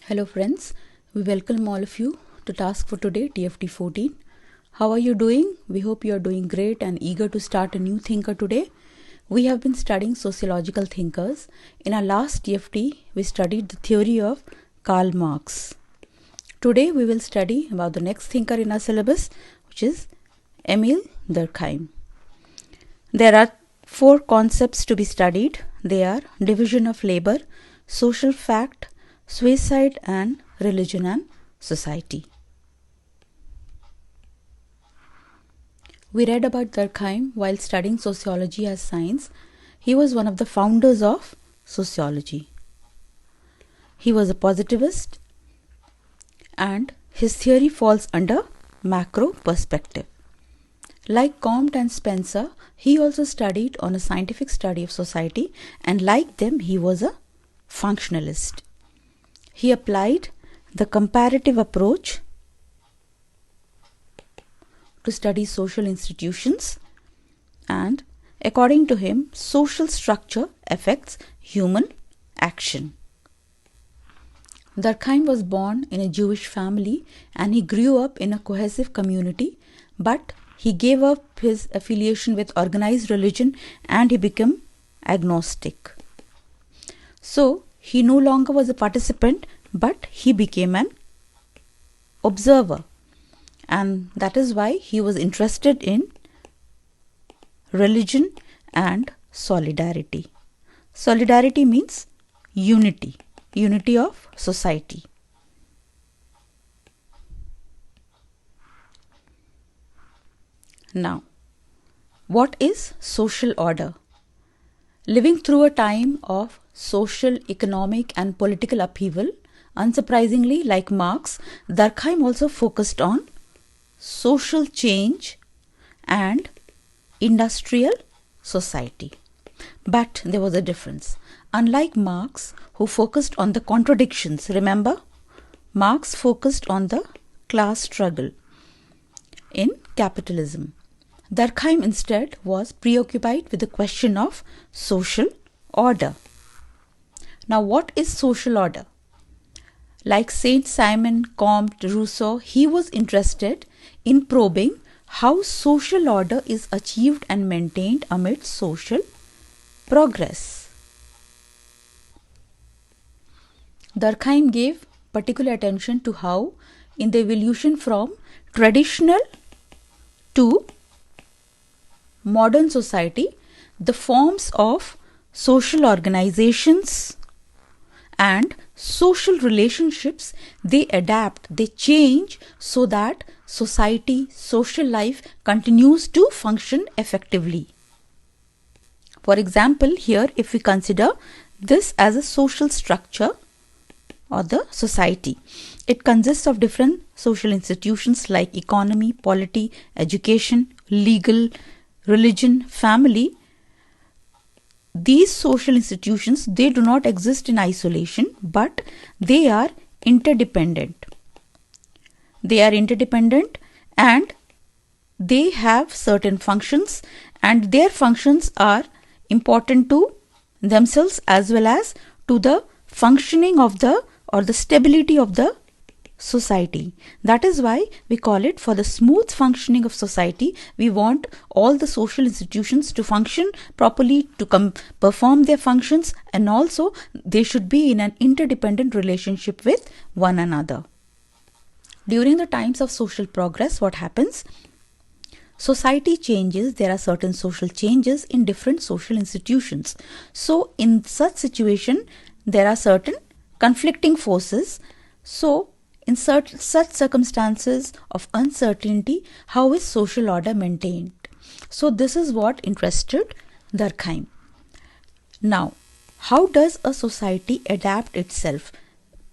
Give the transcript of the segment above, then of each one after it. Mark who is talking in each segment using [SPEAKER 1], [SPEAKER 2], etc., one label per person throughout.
[SPEAKER 1] Hello friends, we welcome all of you to task for today TFT-14. How are you doing? We hope you are doing great and eager to start a new thinker today. We have been studying sociological thinkers. In our last TFT, we studied the theory of Karl Marx. Today we will study about the next thinker in our syllabus, which is Émile Durkheim. There are 4 concepts to be studied. They are division of labor, social fact, suicide, and religion and society. We read about Durkheim while studying sociology as science. He was one of the founders of sociology. He was a positivist and his theory falls under macro perspective. Like Comte and Spencer, he also studied on a scientific study of society, and like them, he was a functionalist. He applied the comparative approach to study social institutions, and according to him, social structure affects human action. Durkheim was born in a Jewish family and he grew up in a cohesive community, but he gave up his affiliation with organized religion and he became agnostic. So, he no longer was a participant, but he became an observer. And that is why he was interested in religion and solidarity. Solidarity means unity, unity of society. Now, what is social order? Living through a time of social, economic, and political upheaval, unsurprisingly, like Marx, Durkheim also focused on social change and industrial society. But there was a difference. Unlike Marx, who focused on the contradictions, remember, Marx focused on the class struggle in capitalism. Durkheim instead was preoccupied with the question of social order. Now, what is social order? Like Saint-Simon, Comte, Rousseau, he was interested in probing how social order is achieved and maintained amid social progress. Durkheim gave particular attention to how, in the evolution from traditional to modern society, the forms of social organizations and social relationships, they adapt, they change so that society, social life continues to function effectively. For example, here if we consider this as a social structure or the society, it consists of different social institutions like economy, polity, education, legal, religion, family. These social institutions, they do not exist in isolation, but they are interdependent. They are interdependent and they have certain functions, and their functions are important to themselves as well as to the functioning of the or the stability of the society. That is why we call it, for the smooth functioning of society, we want all the social institutions to function properly, to perform their functions, and also they should be in an interdependent relationship with one another. During the times of social progress, what happens? Society changes, there are certain social changes in different social institutions. So in such situation, there are certain conflicting forces. So in such circumstances of uncertainty, how is social order maintained? So this is what interested Durkheim. Now, how does a society adapt itself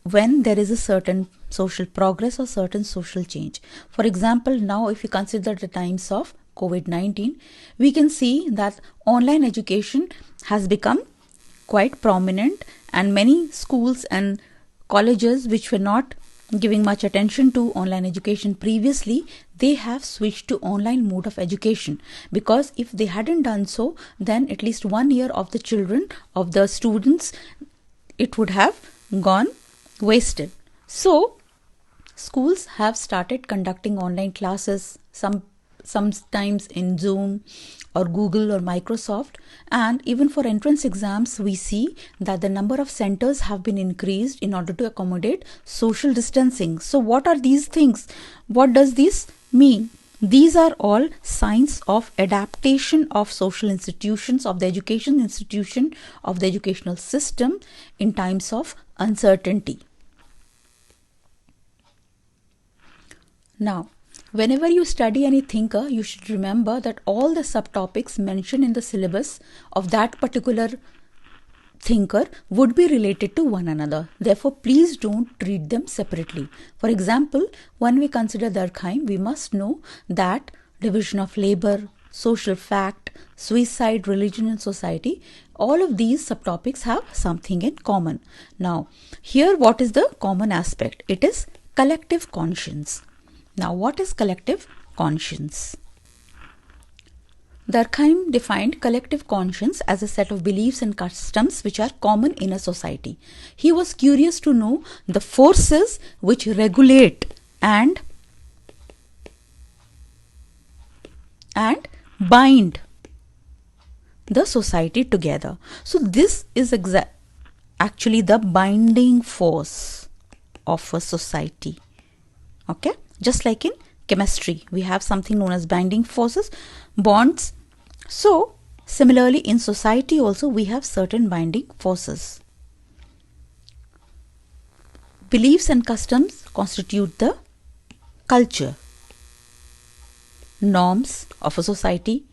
[SPEAKER 1] when there is a certain social progress or certain social change? For example, now if you consider the times of COVID-19, we can see that online education has become quite prominent, and many schools and colleges which were not giving much attention to online education previously, they have switched to online mode of education, because if they hadn't done so, then at least 1 year of the children, of the students, it would have gone wasted. So schools have started conducting online classes, sometimes in Zoom or Google or Microsoft, and even for entrance exams we see that the number of centers have been increased in order to accommodate social distancing. So what are these things? What does this mean? These are all signs of adaptation of social institutions, of the education institution, of the educational system in times of uncertainty. Now, whenever you study any thinker, you should remember that all the subtopics mentioned in the syllabus of that particular thinker would be related to one another. Therefore, please don't treat them separately. For example, when we consider Durkheim, we must know that division of labor, social fact, suicide, religion and society, all of these subtopics have something in common. Now, here what is the common aspect? It is collective conscience. Now, what is collective conscience? Durkheim defined collective conscience as a set of beliefs and customs which are common in a society. He was curious to know the forces which regulate and bind the society together. So this is actually the binding force of a society. Okay, just like in chemistry, we have something known as binding forces, bonds. So similarly in society also we have certain binding forces. Beliefs and customs constitute the culture, norms of a society,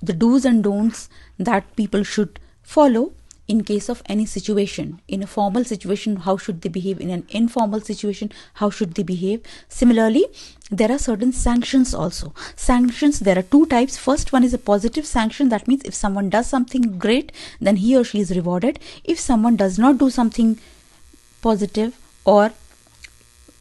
[SPEAKER 1] the do's and don'ts that people should follow in case of any situation. In a formal situation, how should they behave? In an informal situation, how should they behave? Similarly, there are certain sanctions also. Sanctions, there are two types. First one is a positive sanction. That means if someone does something great, then he or she is rewarded. If someone does not do something positive or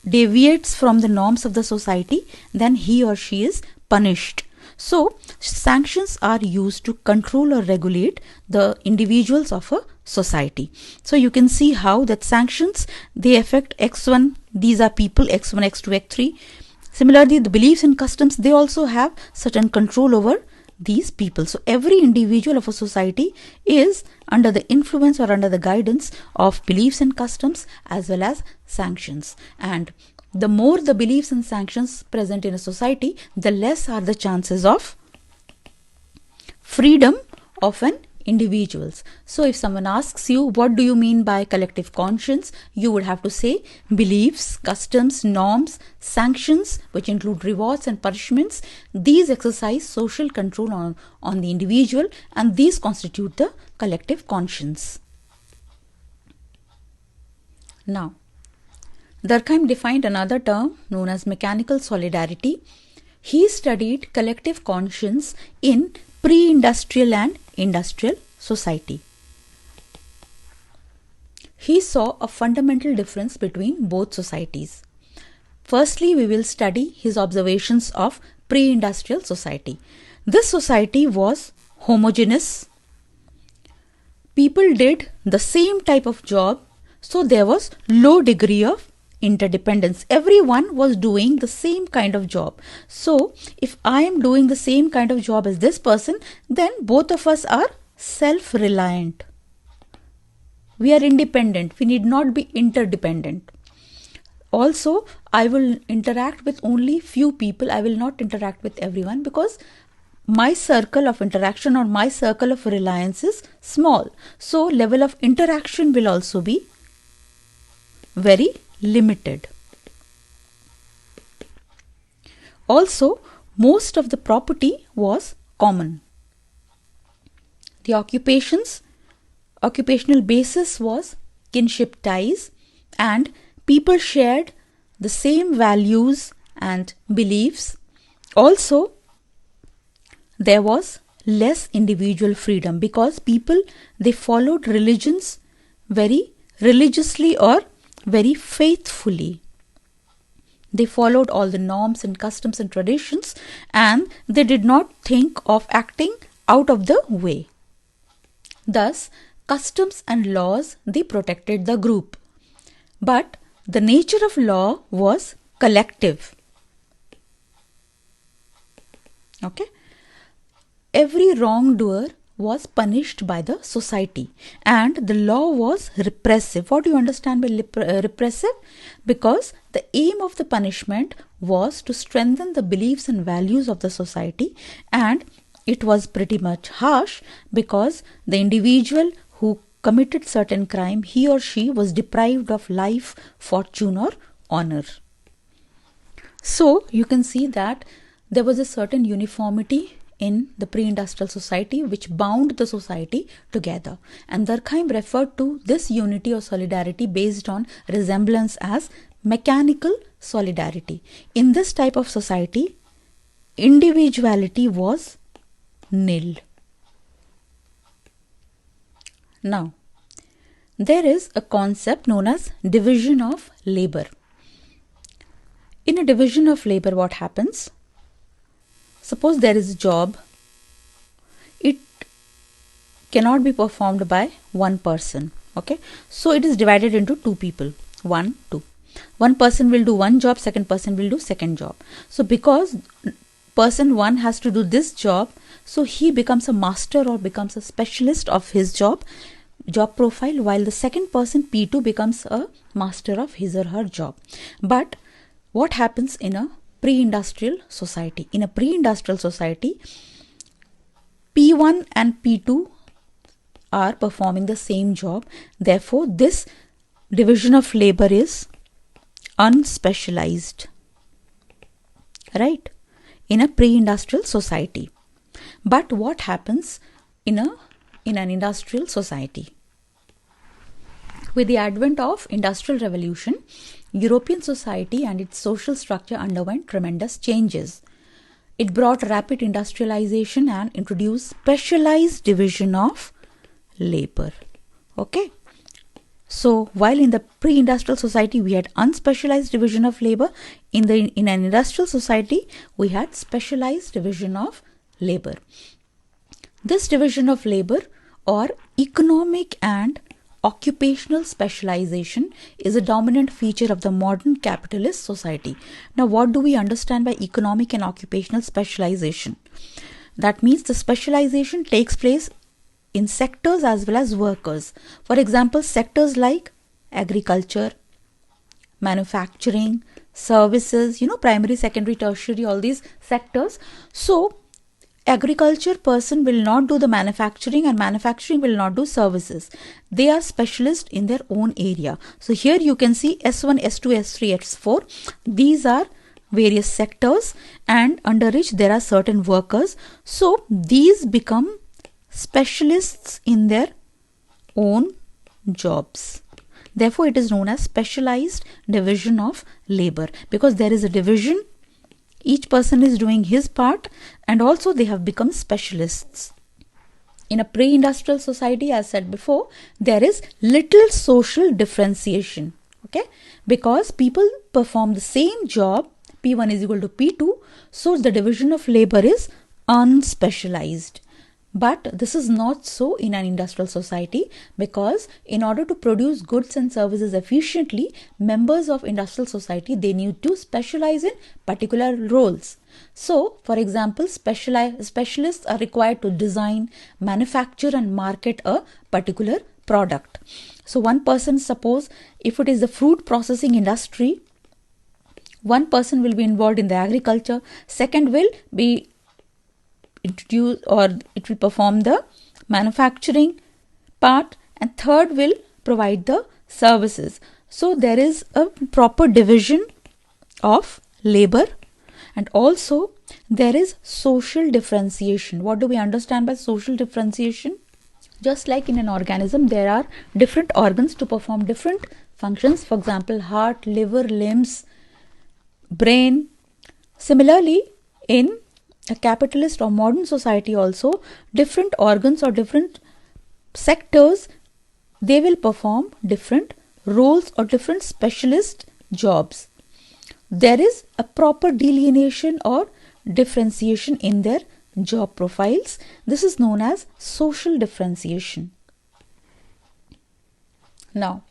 [SPEAKER 1] deviates from the norms of the society, then he or she is punished. So sanctions are used to control or regulate the individuals of a society. So you can see how that sanctions, they affect X1, these are people, X1, X2, X3. Similarly, the beliefs and customs, they also have certain control over these people. So every individual of a society is under the influence or under the guidance of beliefs and customs as well as sanctions. And the more the beliefs and sanctions present in a society, the less are the chances of freedom of an individuals. So if someone asks you, what do you mean by collective conscience? You would have to say beliefs, customs, norms, sanctions, which include rewards and punishments. These exercise social control on the individual, and these constitute the collective conscience. Now, Durkheim defined another term known as mechanical solidarity. He studied collective conscience in pre-industrial and industrial society. He saw a fundamental difference between both societies. Firstly, we will study his observations of pre-industrial society. This society was homogeneous. People did the same type of job, so there was low degree of interdependence. Everyone was doing the same kind of job. So if I am doing the same kind of job as this person, then both of us are self-reliant. We are independent. We need not be interdependent. Also, I will interact with only few people. I will not interact with everyone because my circle of interaction or my circle of reliance is small. So level of interaction will also be very limited. Also, most of the property was common. The occupational basis was kinship ties, and people shared the same values and beliefs. Also, there was less individual freedom because people, they followed religions very religiously or very faithfully. They followed all the norms and customs and traditions, and they did not think of acting out of the way. Thus, customs and laws, they protected the group. But the nature of law was collective. Okay. Every wrongdoer was punished by the society, and the law was repressive. What do you understand by repressive? Because the aim of the punishment was to strengthen the beliefs and values of the society, and it was pretty much harsh because the individual who committed certain crime, he or she was deprived of life, fortune or honor. So you can see that there was a certain uniformity in the pre-industrial society which bound the society together, and Durkheim referred to this unity or solidarity based on resemblance as mechanical solidarity. In this type of society, individuality was nil. Now, there is a concept known as division of labor. In a division of labor, what happens? Suppose there is a job, it cannot be performed by one person. Okay, so it is divided into two people, 1, 2. One person will do one job, second person will do second job. So because person 1 has to do this job, so he becomes a master or becomes a specialist of his job profile, while the second person P2 becomes a master of his or her job. But what happens in a pre-industrial society? In a pre-industrial society, P1 and P2 are performing the same job. Therefore, this division of labor is unspecialized, right? In a pre-industrial society. But what happens in an industrial society? With the advent of Industrial Revolution, European society and its social structure underwent tremendous changes. It brought rapid industrialization and introduced specialized division of labor. Okay. So while in the pre-industrial society we had unspecialized division of labor, in an industrial society we had specialized division of labor. This division of labor or economic and occupational specialization is a dominant feature of the modern capitalist society. Now, what do we understand by economic and occupational specialization? That means the specialization takes place in sectors as well as workers. For example, sectors like agriculture, manufacturing, services, primary, secondary, tertiary, all these sectors. So, agriculture person will not do the manufacturing and manufacturing will not do services. They are specialists in their own area. So here you can see S1, S2, S3, S4. These are various sectors and under which there are certain workers. So these become specialists in their own jobs. Therefore, it is known as specialized division of labor because there is a division. Each person is doing his part and also they have become specialists. In a pre-industrial society, as said before, there is little social differentiation. Okay, because people perform the same job, P1 is equal to P2, so the division of labor is unspecialized. But this is not so in an industrial society because in order to produce goods and services efficiently, members of industrial society, they need to specialize in particular roles. So, for example, specialists are required to design, manufacture and market a particular product. So, one person, suppose if it is the fruit processing industry, one person will be involved in the agriculture, second will be introduce or it will perform the manufacturing part and third will provide the services. So there is a proper division of labor and also there is social differentiation. What do we understand by social differentiation? Just like in an organism, there are different organs to perform different functions. For example, heart, liver, limbs, brain. Similarly, in a capitalist or modern society also, different organs or different sectors, they will perform different roles or different specialist jobs. There is a proper delineation or differentiation in their job profiles. This is known as social differentiation. Now,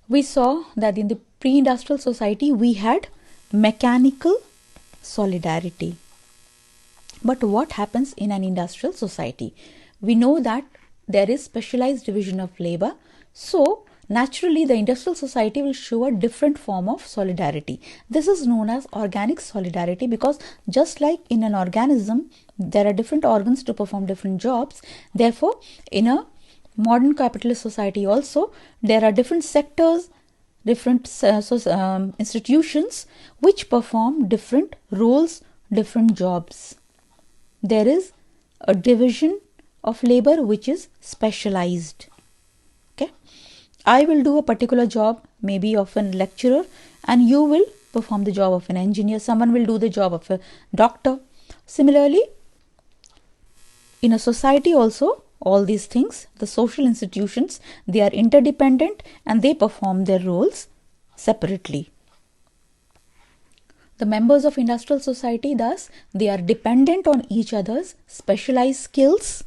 [SPEAKER 1] we saw that in the pre-industrial society we had mechanical solidarity. But what happens in an industrial society? We know that there is specialized division of labor. So naturally the industrial society will show a different form of solidarity. This is known as organic solidarity, because just like in an organism there are different organs to perform different jobs. Therefore, in a modern capitalist society also there are different sectors, different institutions which perform different roles, different jobs. There is a division of labor which is specialized. Okay, I will do a particular job, maybe of a lecturer, and you will perform the job of an engineer. Someone will do the job of a doctor. Similarly, in a society also, all these things, the social institutions, they are interdependent and they perform their roles separately. The members of industrial society, thus, they are dependent on each other's specialized skills,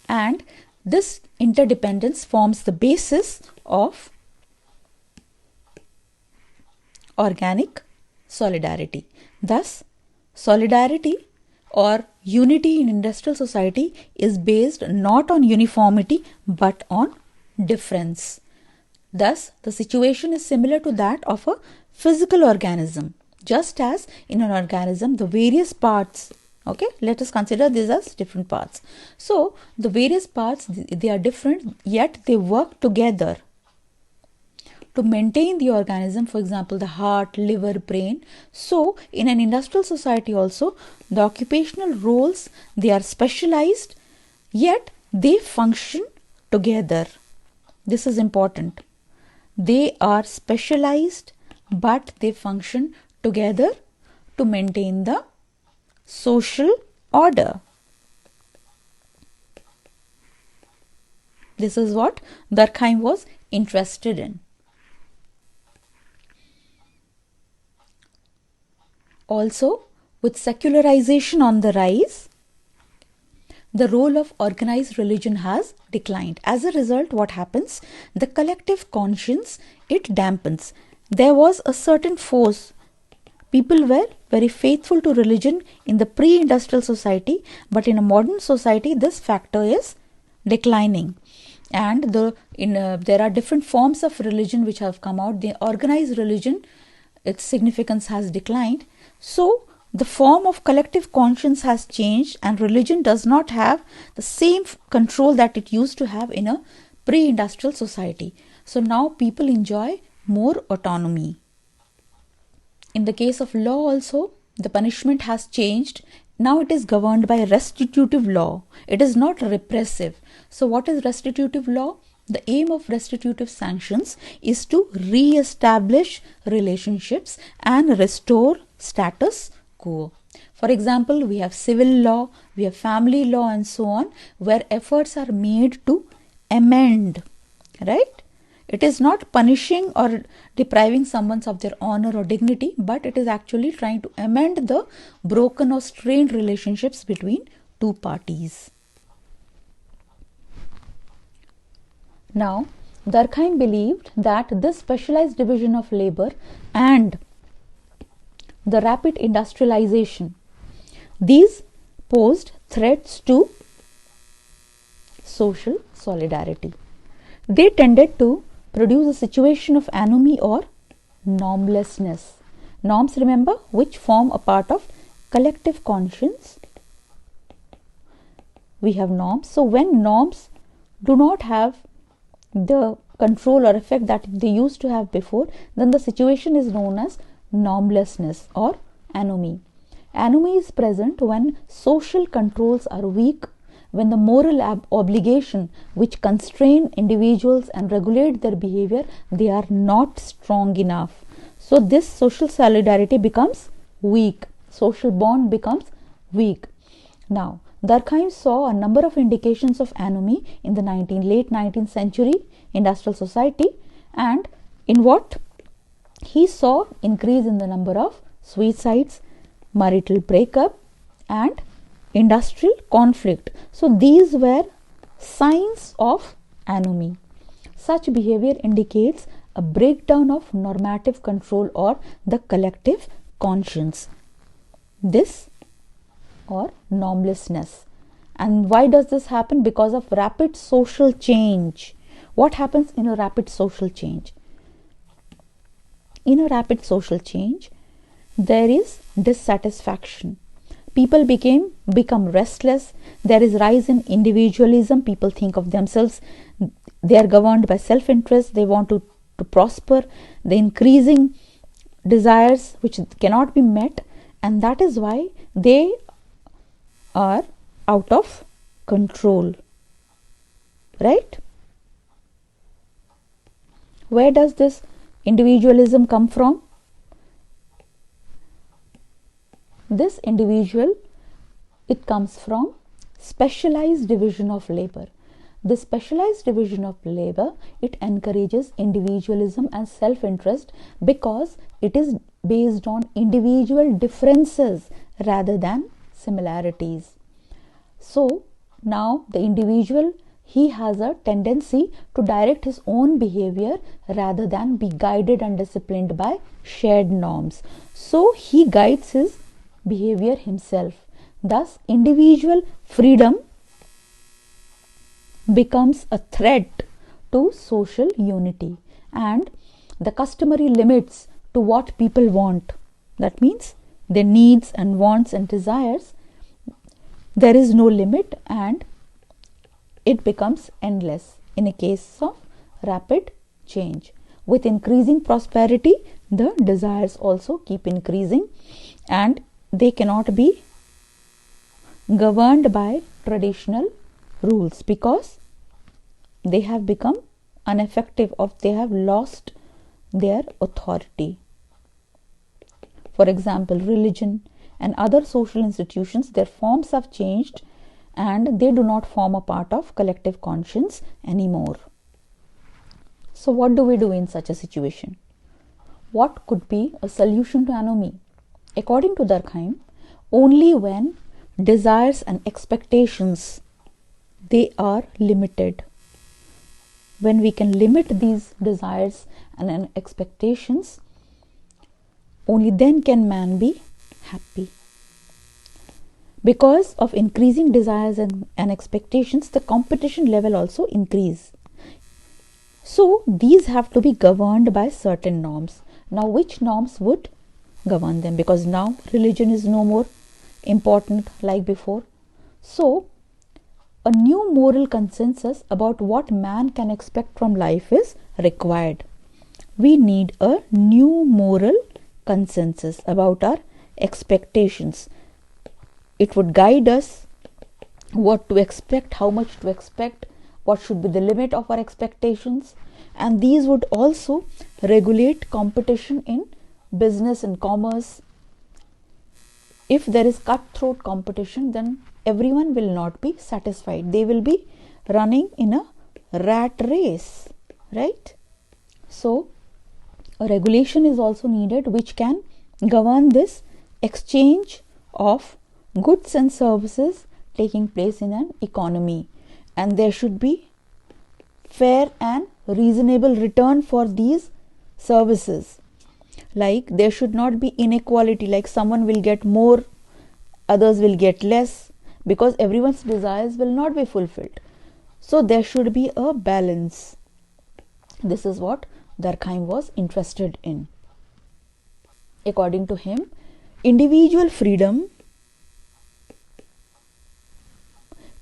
[SPEAKER 1] and this interdependence forms the basis of organic solidarity. Thus, solidarity or unity in industrial society is based not on uniformity but on difference. Thus, the situation is similar to that of a physical organism. Just as in an organism, the various parts, okay, let us consider these as different parts. So, the various parts, they are different, yet they work together to maintain the organism, for example, the heart, liver, brain. So, in an industrial society also, the occupational roles, they are specialized, yet they function together. This is important. They are specialized, but they function together to maintain the social order. This is what Durkheim was interested in. Also, with secularization on the rise, the role of organized religion has declined. As a result, what happens? The collective conscience, it dampens. There was a certain force. People were very faithful to religion in the pre-industrial society, but in a modern society, this factor is declining. And there are different forms of religion which have come out. The organized religion, its significance has declined. So, the form of collective conscience has changed, and religion does not have the same control that it used to have in a pre-industrial society. So, now people enjoy more autonomy. In the case of law also, the punishment has changed. Now it is governed by restitutive law. It is not repressive. So what is restitutive law? The aim of restitutive sanctions is to re-establish relationships and restore status quo. For example, we have civil law, we have family law and so on, where efforts are made to amend, right? It is not punishing or depriving someone of their honor or dignity, but it is actually trying to amend the broken or strained relationships between two parties. Now, Durkheim believed that this specialized division of labor and the rapid industrialization, these posed threats to social solidarity. They tended to produce a situation of anomie or normlessness. Norms, remember, which form a part of collective conscience. We have norms. So when norms do not have the control or effect that they used to have before, then the situation is known as normlessness or anomie. Anomie is present when social controls are weak, when the moral obligation which constrain individuals and regulate their behavior, they are not strong enough. So this social solidarity becomes weak. Social bond becomes weak. Now, Durkheim saw a number of indications of anomie in the late 19th century industrial society, and in what he saw increase in the number of suicides, marital breakup, and industrial conflict. So these were signs of anomie. Such behavior indicates a breakdown of normative control or the collective conscience. This or normlessness. And why does this happen? Because of rapid social change. What happens in a rapid social change? In a rapid social change, there is dissatisfaction. People become restless. There is rise in individualism. People think of themselves. They are governed by self-interest. They want to prosper. The increasing desires which cannot be met, and that is why they are out of control. Right? Where does this individualism come from? This individual, it comes from specialized division of labor. The specialized division of labor, it encourages individualism and self-interest because it is based on individual differences rather than similarities. So now the individual, he has a tendency to direct his own behavior rather than be guided and disciplined by shared norms. So he guides his behavior himself. Thus, individual freedom becomes a threat to social unity, and the customary limits to what people want, that means their needs and wants and desires, there is no limit and it becomes endless in a case of rapid change. With increasing prosperity, the desires also keep increasing and they cannot be governed by traditional rules because they have become ineffective or they have lost their authority. For example, religion and other social institutions, their forms have changed and they do not form a part of collective conscience anymore. So what do we do in such a situation? What could be a solution to anomie? According to Durkheim, only when desires and expectations, they are limited. When we can limit these desires and expectations, only then can man be happy. Because of increasing desires and expectations, the competition level also increase. So these have to be governed by certain norms. Now which norms would govern them? Because now religion is no more important like before. So a new moral consensus about what man can expect from life is required. We need a new moral consensus about our expectations. It would guide us what to expect, how much to expect, what should be the limit of our expectations, and these would also regulate competition in business and commerce. If there is cutthroat competition, then everyone will not be satisfied. They will be running in a rat race, right? So a regulation is also needed which can govern this exchange of goods and services taking place in an economy, and there should be fair and reasonable return for these services. Like there should not be inequality, like someone will get more, others will get less, because everyone's desires will not be fulfilled. So there should be a balance. This is what Durkheim was interested in. According to him, individual freedom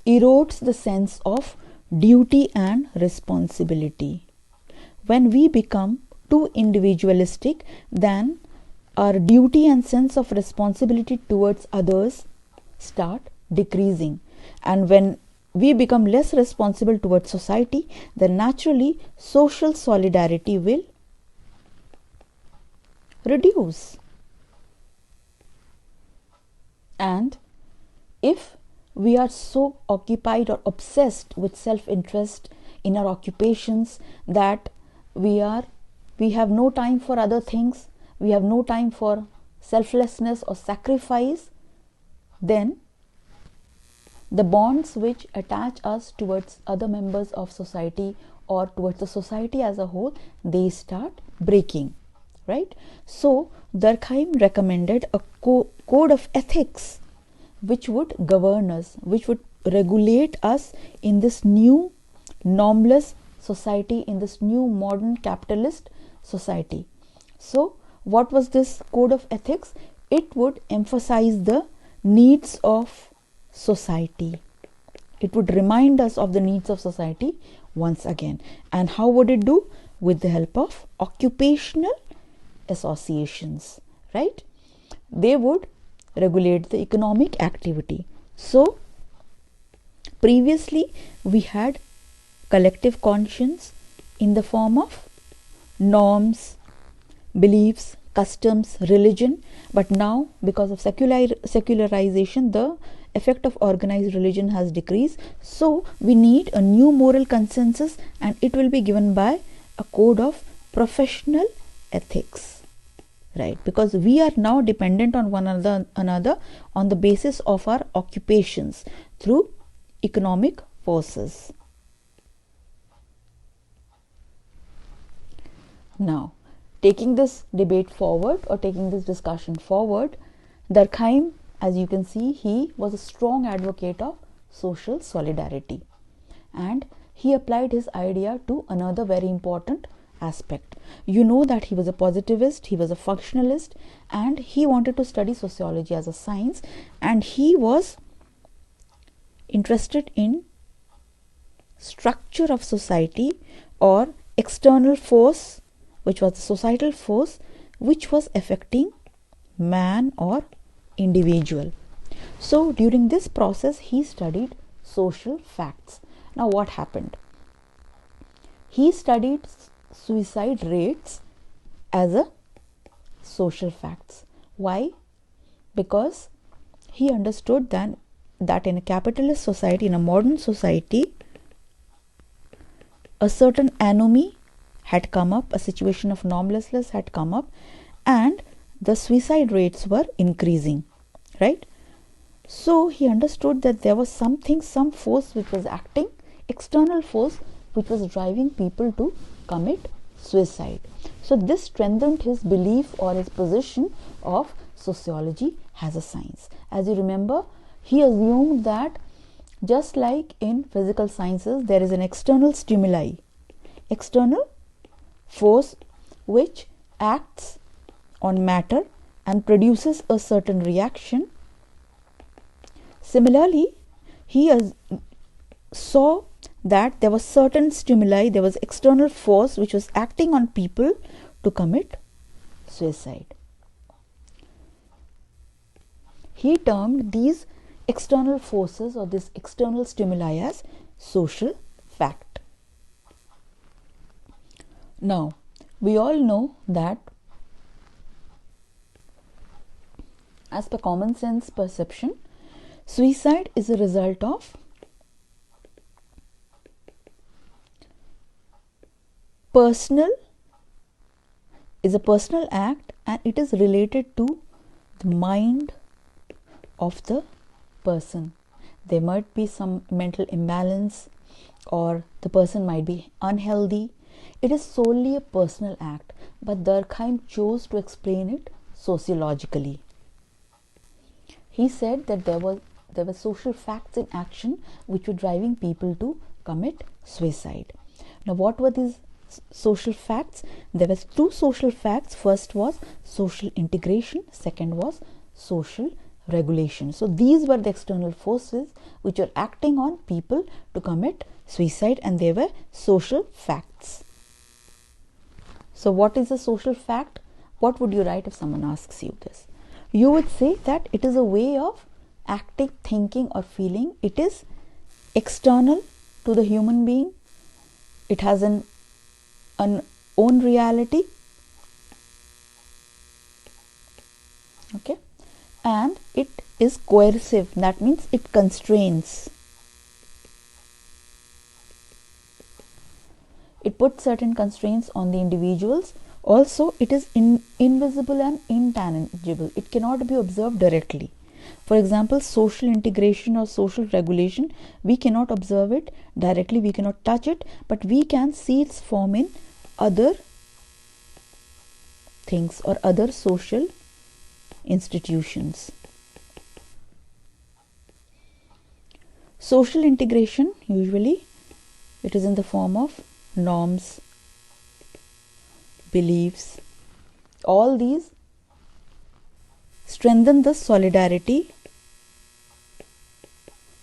[SPEAKER 1] erodes the sense of duty and responsibility. When we become too individualistic, then our duty and sense of responsibility towards others start decreasing. And when we become less responsible towards society, then naturally social solidarity will reduce. And if we are so occupied or obsessed with self-interest in our occupations that we have no time for other things, we have no time for selflessness or sacrifice, then the bonds which attach us towards other members of society or towards the society as a whole, they start breaking, right? So Durkheim recommended a code of ethics which would govern us, which would regulate us in this new normless society, in this new modern capitalist society. So what was this code of ethics? It would emphasize the needs of society. It would remind us of the needs of society once again. And how would it do? With the help of occupational associations, right? They would regulate the economic activity. So previously we had collective conscience in the form of norms, beliefs, customs, religion, but now because of secularization, the effect of organized religion has decreased. So we need a new moral consensus, and it will be given by a code of professional ethics, right? Because we are now dependent on one another on the basis of our occupations through economic forces. Now, taking this debate forward, or taking this discussion forward, Durkheim, as you can see, he was a strong advocate of social solidarity, and he applied his idea to another very important aspect. You know that he was a positivist, he was a functionalist, and he wanted to study sociology as a science, and he was interested in structure of society, or external force, which was the societal force which was affecting man or individual. So during this process he studied social facts. Now what happened? He studied suicide rates as a social facts. Why? Because he understood that in a capitalist society, in a modern society, a certain anomie had come up, a situation of normlessness had come up, and the suicide rates were increasing, right? So he understood that there was some force which was acting, external force which was driving people to commit suicide. So this strengthened his belief or his position of sociology as a science. As you remember, he assumed that just like in physical sciences, there is an external stimuli, external force which acts on matter and produces a certain reaction. Similarly, he saw that there was certain stimuli, there was external force which was acting on people to commit suicide. He termed these external forces or this external stimuli as social fact. Now, we all know that as per common sense perception, suicide is a result of personal act, and it is related to the mind of the person. There might be some mental imbalance, or the person might be unhealthy. It is solely a personal act, but Durkheim chose to explain it sociologically. He said that there were social facts in action which were driving people to commit suicide. Now, what were these social facts? There were two social facts. First was social integration, second was social regulation. So these were the external forces which were acting on people to commit suicide, and they were social facts. So what is a social fact? What would you write if someone asks you this? You would say that it is a way of acting, thinking or feeling. It is external to the human being. It has an own reality. Okay. And it is coercive. That means it constrains. It puts certain constraints on the individuals. Also, it is invisible and intangible. It cannot be observed directly. For example, social integration or social regulation, we cannot observe it directly, we cannot touch it, but we can see its form in other things or other social institutions. Social integration, usually it is in the form of norms, beliefs. All these strengthen the solidarity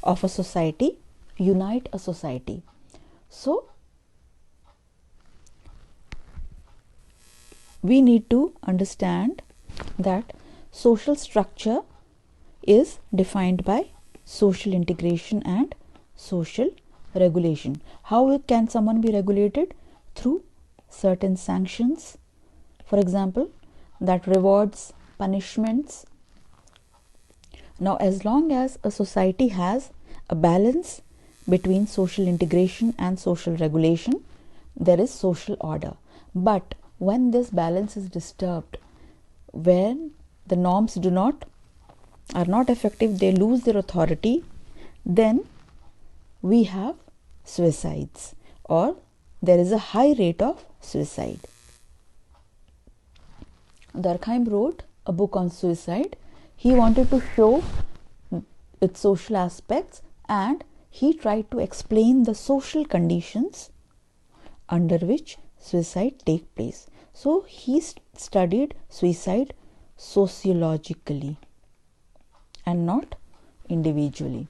[SPEAKER 1] of a society, unite a society. So, we need to understand that social structure is defined by social integration and social regulation. How can someone be regulated? Through certain sanctions, for example, that rewards, punishments. Now, as long as a society has a balance between social integration and social regulation, there is social order. But when this balance is disturbed, when the norms are not effective, they lose their authority, then we have suicides, or there is a high rate of suicide. Durkheim wrote a book on suicide. He wanted to show its social aspects, and he tried to explain the social conditions under which suicide take place. So he studied suicide sociologically and not individually.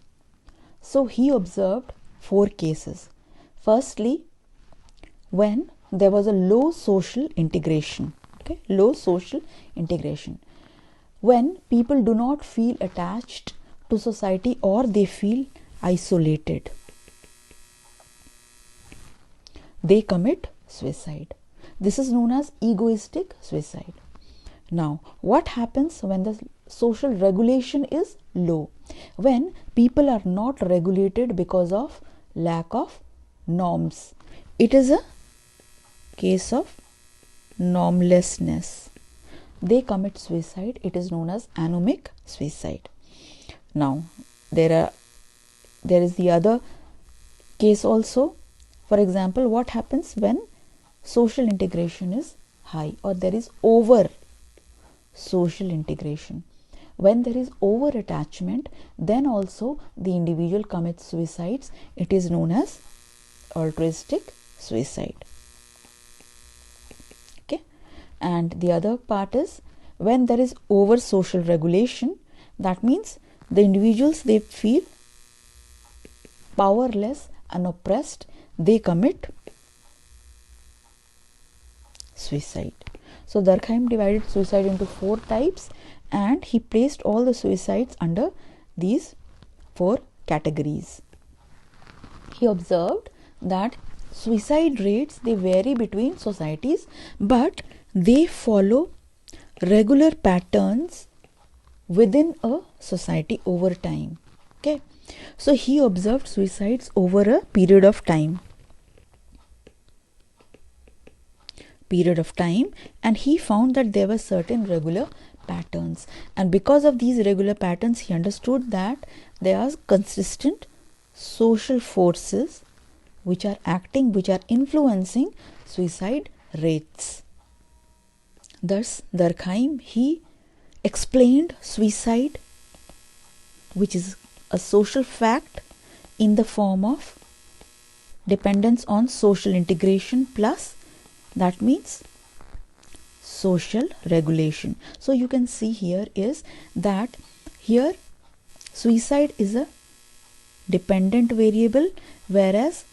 [SPEAKER 1] So he observed 4 cases. Firstly, when there was a low social integration, low social integration, when people do not feel attached to society or they feel isolated, they commit suicide. This is known as egoistic suicide. Now, what happens when the social regulation is low? When people are not regulated because of lack of norms. It is a case of normlessness. They commit suicide. It is known as anomic suicide. Now, there is the other case also. For example, what happens when social integration is high or there is over social integration? When there is over attachment, then also the individual commits suicides. It is known as altruistic suicide. Okay, and the other part is when there is over social regulation. That means the individuals, they feel powerless and oppressed, they commit suicide. So Durkheim divided suicide into 4 types, and he placed all the suicides under these 4 categories. He observed that suicide rates, they vary between societies, but they follow regular patterns within a society over time. Okay, so he observed suicides over a period of time, and he found that there were certain regular patterns, and because of these regular patterns, he understood that there are consistent social forces which are acting, which are influencing suicide rates. Thus, Durkheim, he explained suicide, which is a social fact, in the form of dependence on social integration plus, that means, social regulation. So you can see here is that here suicide is a dependent variable, whereas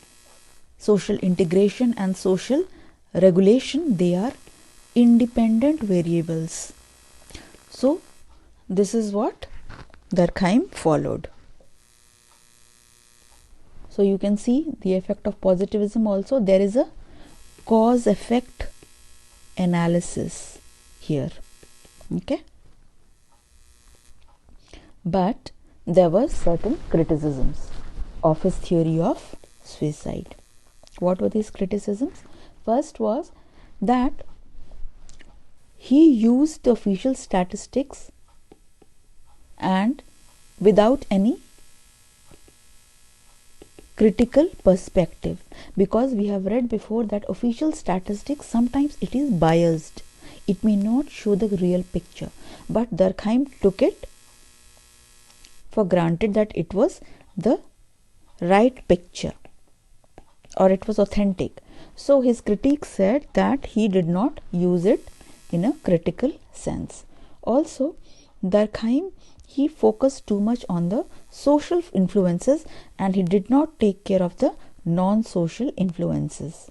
[SPEAKER 1] social integration and social regulation, they are independent variables. So this is what Durkheim followed. So you can see the effect of positivism also. There is a cause effect analysis here. Okay, but there were certain criticisms of his theory of suicide. What were these criticisms? First was that he used the official statistics and without any critical perspective, because we have read before that official statistics sometimes it is biased, it may not show the real picture, but Durkheim took it for granted that it was the right picture or it was authentic. So his critique said that he did not use it in a critical sense. Also, Durkheim, he focused too much on the social influences and he did not take care of the non-social influences.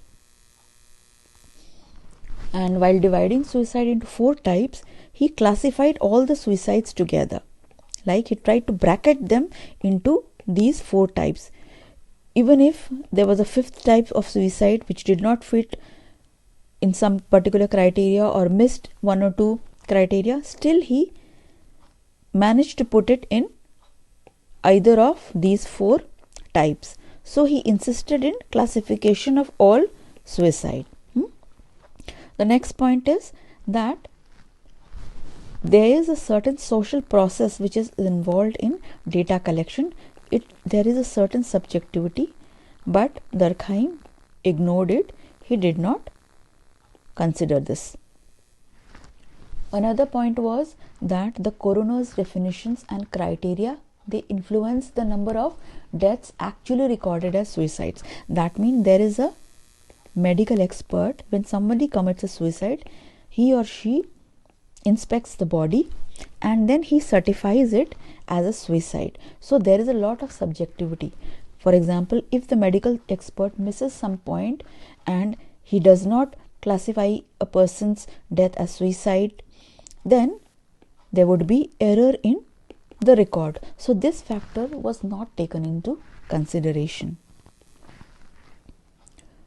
[SPEAKER 1] And while dividing suicide into 4 types, he classified all the suicides together. Like he tried to bracket them into these 4 types. Even if there was a 5th type of suicide which did not fit in some particular criteria or missed 1 or 2 criteria, still he managed to put it in either of these 4 types. So he insisted in classification of all suicide. The next point is that there is a certain social process which is involved in data collection. There is a certain subjectivity, but Durkheim ignored it. He did not consider this. Another point was that the coroner's definitions and criteria, they influence the number of deaths actually recorded as suicides. That means there is a medical expert, when somebody commits a suicide, he or she inspects the body and then he certifies it as a suicide. So there is a lot of subjectivity. For example, if the medical expert misses some point and he does not classify a person's death as suicide, then there would be error in the record. So this factor was not taken into consideration.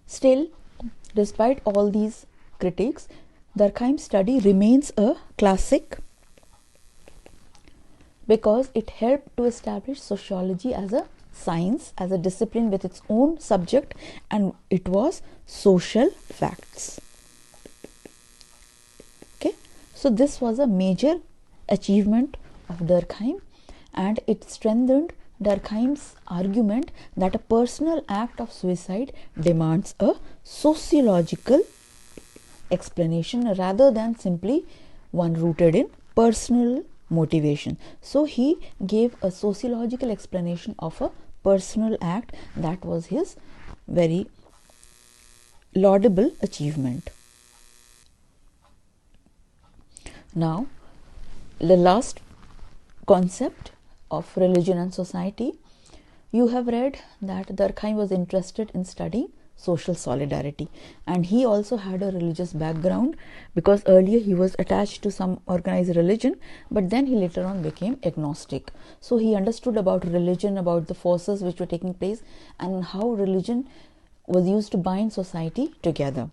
[SPEAKER 1] Still, despite all these critiques, Durkheim's study remains a classic because it helped to establish sociology as a science, as a discipline with its own subject, and it was social facts. Okay, so this was a major achievement of Durkheim, and it strengthened Durkheim's argument that a personal act of suicide demands a sociological explanation rather than simply one rooted in personal motivation. So he gave a sociological explanation of a personal act. That was his very laudable achievement. Now, the last concept of religion and society. You have read that Durkheim was interested in studying social solidarity, and he also had a religious background because earlier he was attached to some organized religion, but then he later on became agnostic. So he understood about religion, about the forces which were taking place, and how religion was used to bind society together.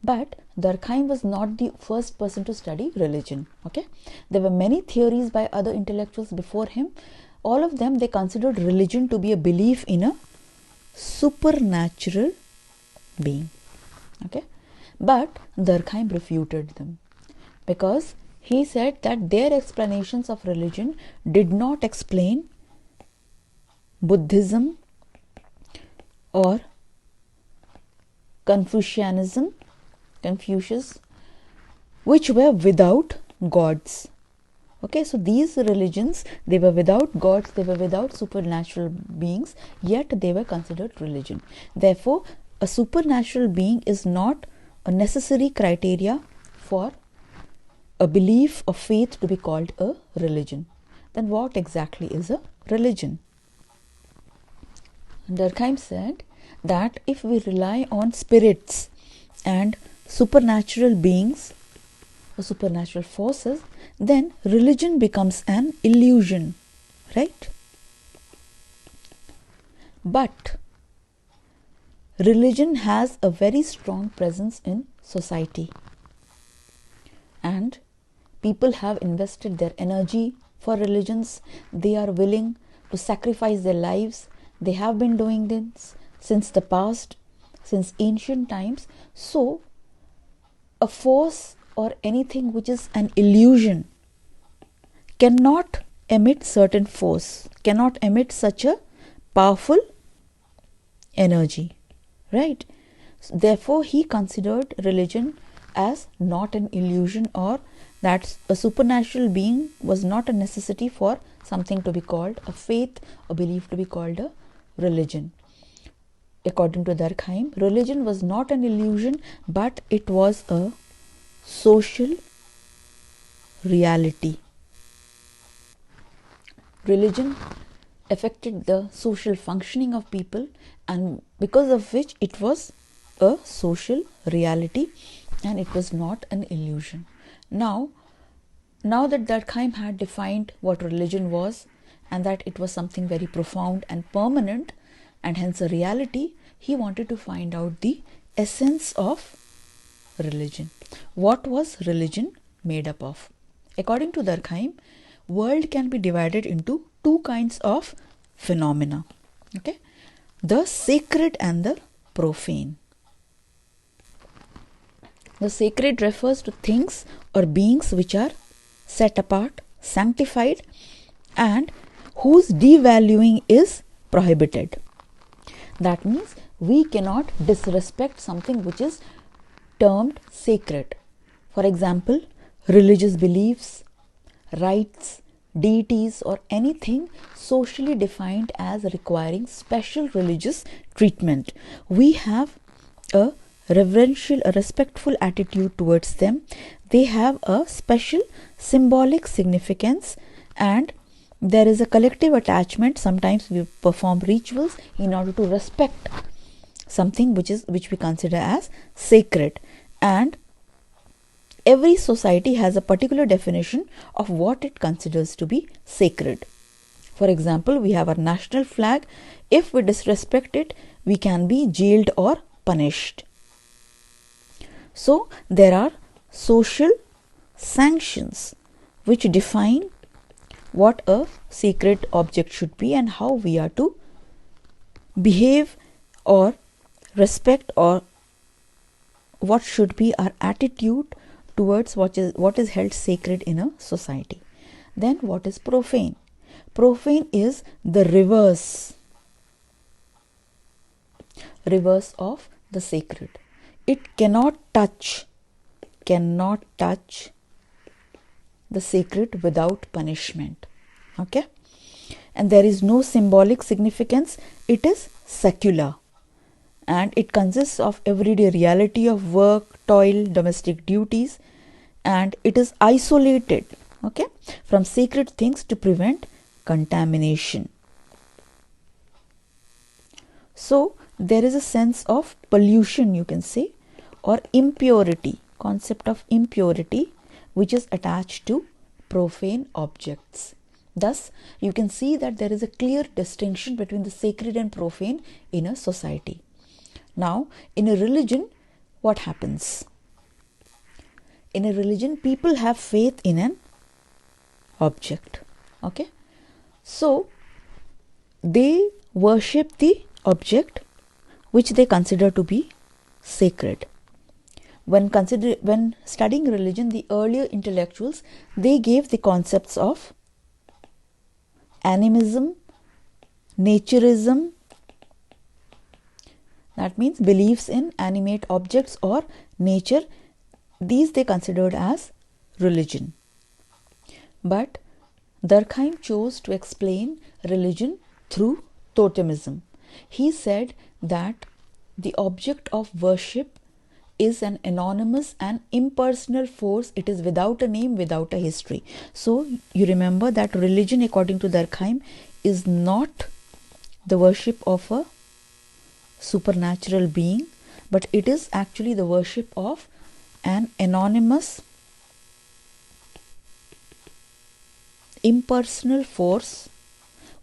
[SPEAKER 1] But Durkheim was not the first person to study religion. Okay, there were many theories by other intellectuals before him. All of them, they considered religion to be a belief in a supernatural being. Okay, but Durkheim refuted them because he said that their explanations of religion did not explain Buddhism or Confucius, which were without gods. Okay, so these religions, they were without gods, they were without supernatural beings, yet they were considered religion. Therefore, a supernatural being is not a necessary criteria for a belief or faith to be called a religion. Then what exactly is a religion? Durkheim said that if we rely on spirits and supernatural beings or supernatural forces, then religion becomes an illusion, right? But religion has a very strong presence in society, and people have invested their energy for religions. They are willing to sacrifice their lives. They have been doing this since the past, since ancient times. So a force or anything which is an illusion cannot emit certain force, cannot emit such a powerful energy, right? Therefore, he considered religion as not an illusion, or that a supernatural being was not a necessity for something to be called a faith, a belief to be called a religion. According to Durkheim, religion was not an illusion, but it was a social reality. Religion affected the social functioning of people, and because of which it was a social reality and it was not an illusion. Now that Durkheim had defined what religion was, and that it was something very profound and permanent and hence a reality, he wanted to find out the essence of religion. What was religion made up of? According to Durkheim, world can be divided into two kinds of phenomena. Okay, the sacred and the profane. The sacred refers to things or beings which are set apart, sanctified, and whose devaluing is prohibited. That means we cannot disrespect something which is termed sacred. For example, religious beliefs, rites, deities, or anything socially defined as requiring special religious treatment. We have a reverential, a respectful attitude towards them. They have a special symbolic significance, and there is a collective attachment. Sometimes we perform rituals in order to respect something which we consider as sacred, and every society has a particular definition of what it considers to be sacred. For example, we have our national flag. If we disrespect it, we can be jailed or punished. So there are social sanctions which define what a sacred object should be and how we are to behave or respect, or what should be our attitude towards what is held sacred in a society. Then what is profane? Profane is the reverse of the sacred. It cannot touch the sacred without punishment. Okay, and there is no symbolic significance. It is secular, and it consists of everyday reality of work, toil, domestic duties, and it is isolated, okay, from sacred things to prevent contamination. So there is a sense of pollution, you can say, or impurity, concept of impurity, which is attached to profane objects. Thus, you can see that there is a clear distinction between the sacred and profane in a society. Now, in a religion, what happens? In a religion, people have faith in an object. Okay, so they worship the object which they consider to be sacred. When studying religion, the earlier intellectuals, they gave the concepts of animism, naturism, that means beliefs in animate objects or nature. These they considered as religion. But Durkheim chose to explain religion through Totemism. He said that the object of worship is an anonymous and impersonal force. It is without a name, without a history. So you remember that religion, according to Durkheim, is not the worship of a supernatural being, but it is actually the worship of an anonymous, impersonal force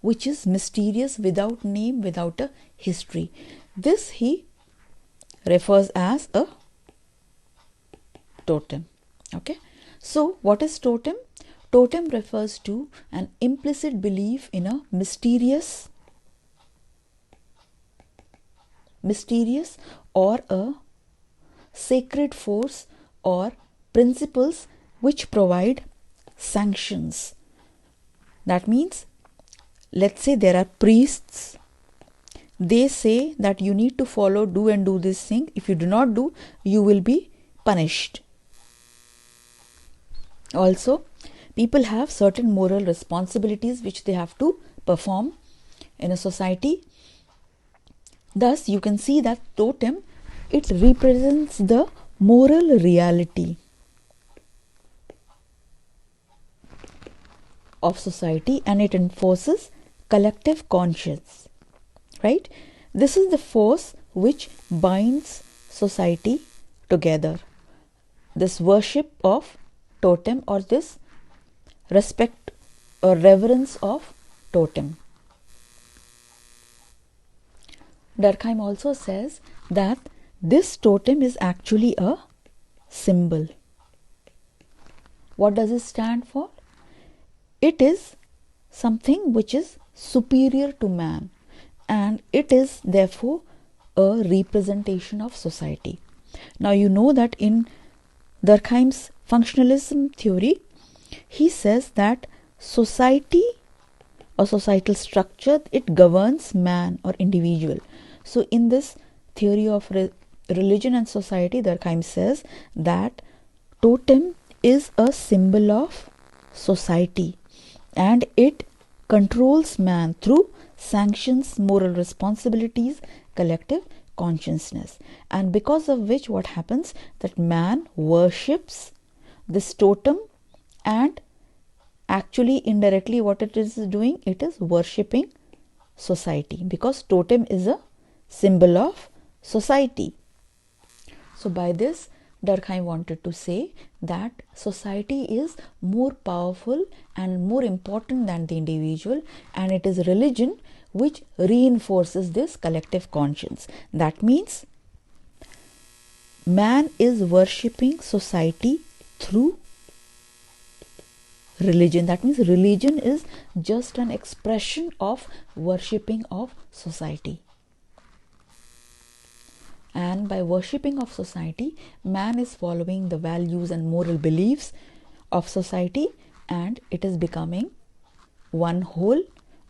[SPEAKER 1] which is mysterious, without name, without a history. This he refers as a totem. Okay, so what is totem? Totem refers to an implicit belief in a mysterious or a sacred force or principles which provide sanctions. That means, let's say there are priests. They say that you need to follow, do this thing. If you do not do, you will be punished. Also, people have certain moral responsibilities which they have to perform in a society. Thus, you can see that totem, it represents the moral reality of society, and it enforces collective conscience, right? This is the force which binds society together. This worship of totem, or this respect or reverence of totem. Durkheim also says that this totem is actually a symbol. What does it stand for? It is something which is superior to man, and it is therefore a representation of society. Now you know that in Durkheim's functionalism theory, he says that society or societal structure, it governs man or individual. So in this theory of religion and society, Durkheim says that totem is a symbol of society, and it controls man through sanctions, moral responsibilities, collective consciousness, and because of which what happens, that man worships this totem, and actually indirectly what it is doing, it is worshipping society, because totem is a symbol of society. So by this, Durkheim wanted to say that society is more powerful and more important than the individual, and it is religion which reinforces this collective conscience. That means man is worshipping society through religion. That means religion is just an expression of worshipping of society. And by worshipping of society, man is following the values and moral beliefs of society, and it is becoming one whole,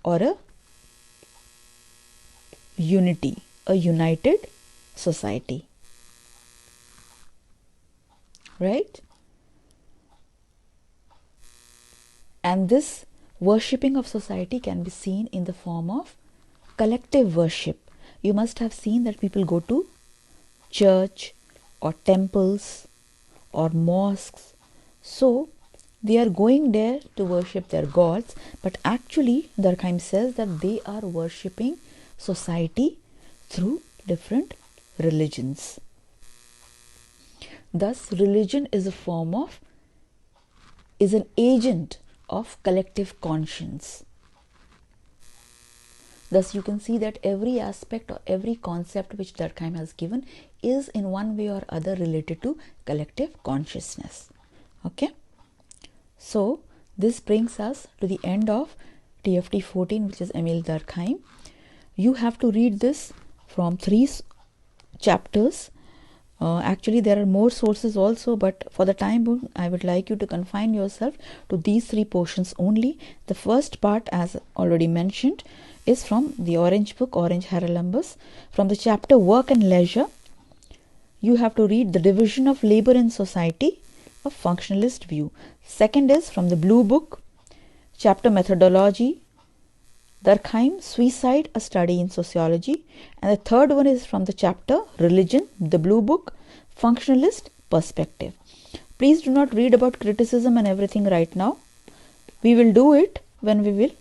[SPEAKER 1] or a unity, a united society, right? And this worshipping of society can be seen in the form of collective worship. You must have seen that people go to church or temples or mosques. So they are going there to worship their gods, but actually Durkheim says that they are worshipping society through different religions. Thus, religion is an agent of collective conscience. Thus, you can see that every aspect or every concept which Durkheim has given is in one way or other related to collective consciousness. Okay. So, this brings us to the end of TFT-14, which is Émile Durkheim. You have to read this from 3 chapters. Actually, there are more sources also, but for the time being, I would like you to confine yourself to these 3 portions only. The first part, as already mentioned, is from the Orange book, Orange Haralambous. From the chapter Work and Leisure, you have to read The Division of Labor in Society, a functionalist view. Second is from the Blue book, chapter Methodology, Durkheim, Suicide, a Study in Sociology. And the third one is from the chapter Religion, the Blue book, Functionalist Perspective. Please do not read about criticism and everything right now. We will do it when we will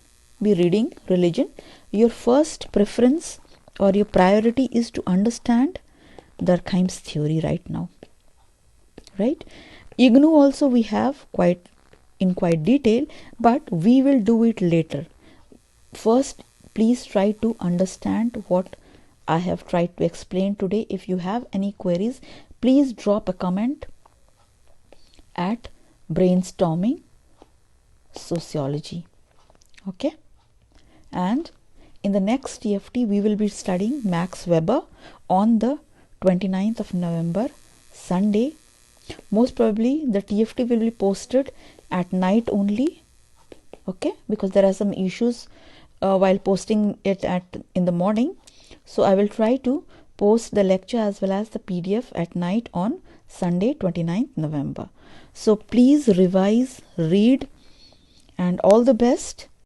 [SPEAKER 1] be reading religion. Your first preference or your priority is to understand Durkheim's theory right now, right? IGNU also we have in quite detail, but we will do it later. First, please try to understand what I have tried to explain today. If you have any queries, please drop a comment at Brainstorming Sociology. Okay? And in the next TFT, we will be studying Max Weber on the 29th of November, Sunday. Most probably, the TFT will be posted at night only. okay, because there are some issues while posting it in the morning. So I will try to post the lecture as well as the PDF at night on Sunday 29th November. So please revise, read, and all the best.